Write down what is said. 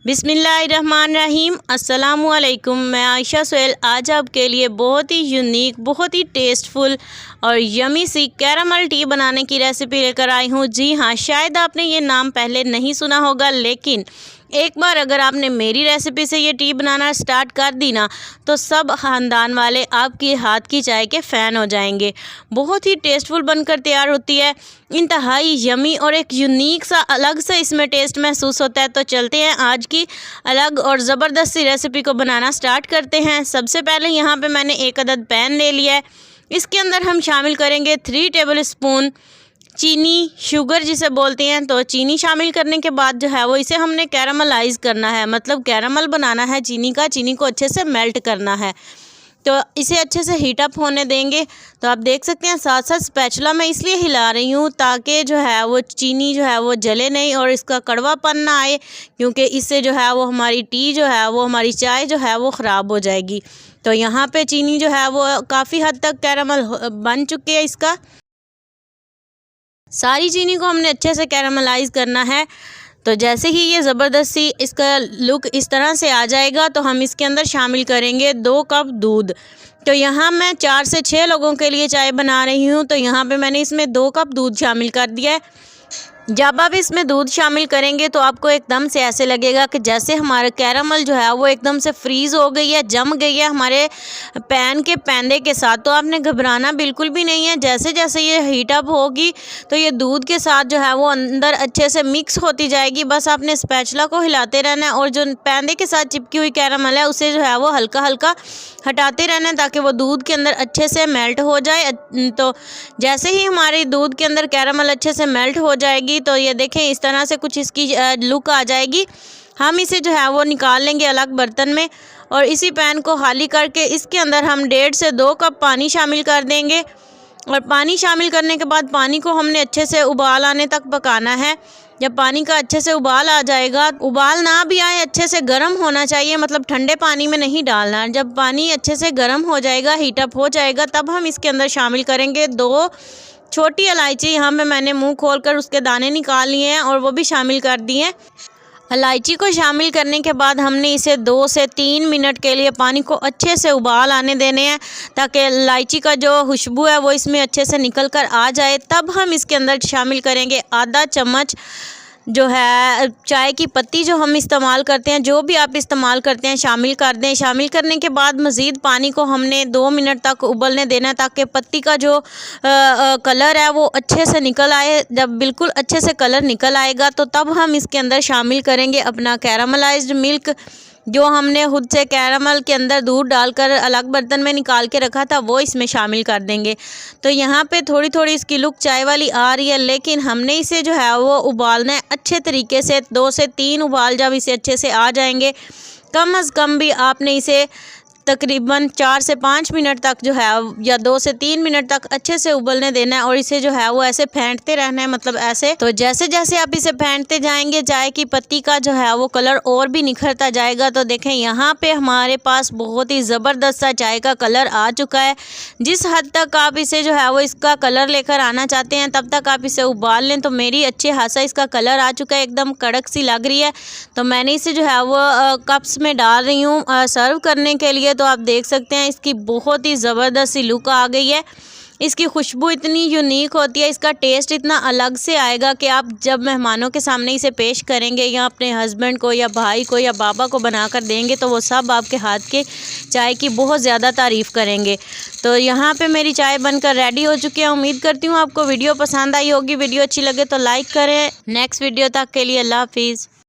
बिस्मिल्लाहिर्रहमानिर्रहीम। अस्सलामुअलैकुम। मैं आयशा सोहेल आज आपके लिए बहुत ही यूनिक, बहुत ही टेस्टफुल और यमी सी कैरामल टी बनाने की रेसिपी लेकर आई हूँ। जी हाँ, शायद आपने ये नाम पहले नहीं सुना होगा, लेकिन एक बार अगर आपने मेरी रेसिपी से ये टी बनाना स्टार्ट कर दी ना, तो सब ख़ानदान वाले आपके हाथ की चाय के फ़ैन हो जाएंगे। बहुत ही टेस्टफुल बनकर तैयार होती है, इंतहाई यमी और एक यूनिक सा अलग सा इसमें टेस्ट महसूस होता है। तो चलते हैं आज की अलग और ज़बरदस्त सी रेसिपी को बनाना स्टार्ट करते हैं। सबसे पहले यहाँ पे मैंने एक अदद पैन ले लिया है। इसके अंदर हम शामिल करेंगे 3 टेबल स्पून चीनी, शुगर जिसे बोलते हैं। तो चीनी शामिल करने के बाद जो है वो इसे हमने कैरामलाइज़ करना है, मतलब कैरामल बनाना है चीनी का। चीनी को अच्छे से मेल्ट करना है, तो इसे अच्छे से हीट अप होने देंगे। तो आप देख सकते हैं साथ साथ स्पैचुला मैं इसलिए हिला रही हूँ ताकि जो है वो चीनी जो है वो जले नहीं और इसका कड़वापन ना आए, क्योंकि इससे जो है वो हमारी टी जो है वो हमारी चाय जो है वो ख़राब हो जाएगी। तो यहाँ पे चीनी जो है वो काफ़ी हद तक कैरामल बन चुकी है। इसका सारी चीनी को हमने अच्छे से कैरामलाइज़ करना है। तो जैसे ही ये ज़बरदस्ती इसका लुक इस तरह से आ जाएगा, तो हम इसके अंदर शामिल करेंगे 2 कप दूध। तो यहाँ मैं 4 से 6 लोगों के लिए चाय बना रही हूँ, तो यहाँ पे मैंने इसमें 2 कप दूध शामिल कर दिया है। जब आप इसमें दूध शामिल करेंगे तो आपको एकदम से ऐसे लगेगा कि जैसे हमारा कैरामल जो है वो एकदम से फ्रीज़ हो गई है, जम गई है हमारे पैन के पैंदे के साथ। तो आपने घबराना बिल्कुल भी नहीं है। जैसे जैसे ये हीट अप होगी तो ये दूध के साथ जो है वो अंदर अच्छे से मिक्स होती जाएगी। बस आपने स्पैचुला को हिलाते रहना है और जो पैंदे के साथ चिपकी हुई कैरामल है उसे जो है वो हल्का हल्का हटाते रहना है ताकि वो दूध के अंदर अच्छे से मेल्ट हो जाए। तो जैसे ही हमारी दूध के अंदर कैरामल अच्छे से मेल्ट हो जाएगी, तो ये देखें इस तरह से कुछ इसकी लुक आ जाएगी। हम इसे जो है वो निकाल लेंगे अलग बर्तन में और इसी पैन को खाली करके इसके अंदर हम 1.5 से 2 कप पानी शामिल कर देंगे। और पानी शामिल करने के बाद पानी को हमने अच्छे से उबाल आने तक पकाना है। जब पानी का अच्छे से उबाल आ जाएगा, उबाल ना भी आए, अच्छे से गर्म होना चाहिए, मतलब ठंडे पानी में नहीं डालना। जब पानी अच्छे से गर्म हो जाएगा, हीट अप हो जाएगा, तब हम इसके अंदर शामिल करेंगे 2 छोटी इलायची। यहाँ पे मैंने मुंह खोलकर उसके दाने निकाल लिए हैं और वो भी शामिल कर दिए। इलायची को शामिल करने के बाद हमने इसे 2 से 3 मिनट के लिए पानी को अच्छे से उबाल आने देने हैं ताकि इलायची का जो खुशबू है वो इसमें अच्छे से निकल कर आ जाए। तब हम इसके अंदर शामिल करेंगे आधा चम्मच जो है चाय की पत्ती जो हम इस्तेमाल करते हैं, जो भी आप इस्तेमाल करते हैं शामिल कर दें। शामिल करने के बाद मज़ीद पानी को हमने 2 मिनट तक उबलने देना है ताकि पत्ती का जो कलर है वो अच्छे से निकल आए। जब बिल्कुल अच्छे से कलर निकल आएगा तो तब हम इसके अंदर शामिल करेंगे अपना कैरामलाइज्ड मिल्क, जो हमने खुद से कैरामल के अंदर दूध डालकर अलग बर्तन में निकाल के रखा था, वो इसमें शामिल कर देंगे। तो यहाँ पे थोड़ी थोड़ी इसकी लुक चाय वाली आ रही है, लेकिन हमने इसे जो है वो उबालना है अच्छे तरीके से। 2 से 3 उबाल जब इसे अच्छे से आ जाएंगे, कम अज़ कम भी आपने इसे तकरीबन 4 से 5 मिनट तक जो है या 2 से 3 मिनट तक अच्छे से उबलने देना है। और इसे जो है वो ऐसे फेंटते रहना है, मतलब ऐसे। तो जैसे जैसे आप इसे फेंटते जाएंगे चाय की पत्ती का जो है वो कलर और भी निखरता जाएगा। तो देखें यहाँ पे हमारे पास बहुत ही ज़बरदस्त सा चाय का कलर आ चुका है। जिस हद तक आप इसे जो है वो इसका कलर लेकर आना चाहते हैं तब तक आप इसे उबाल लें। तो मेरी अच्छे खासा इसका कलर आ चुका है, एकदम कड़क सी लग रही है। तो मैंने इसे जो है वो कप्स में डाल रही हूँ सर्व करने के लिए। तो आप देख सकते हैं इसकी बहुत ही ज़बरदस्त सी लुक आ गई है। इसकी खुशबू इतनी यूनिक होती है, इसका टेस्ट इतना अलग से आएगा कि आप जब मेहमानों के सामने इसे पेश करेंगे या अपने हस्बैंड को या भाई को या बाबा को बनाकर देंगे, तो वो सब आपके हाथ के चाय की बहुत ज़्यादा तारीफ़ करेंगे। तो यहाँ पे मेरी चाय बनकर रेडी हो चुकी है। उम्मीद करती हूँ आपको वीडियो पसंद आई होगी। वीडियो अच्छी लगे तो लाइक करें। नेक्स्ट वीडियो तक के लिए अल्लाह हाफिज़।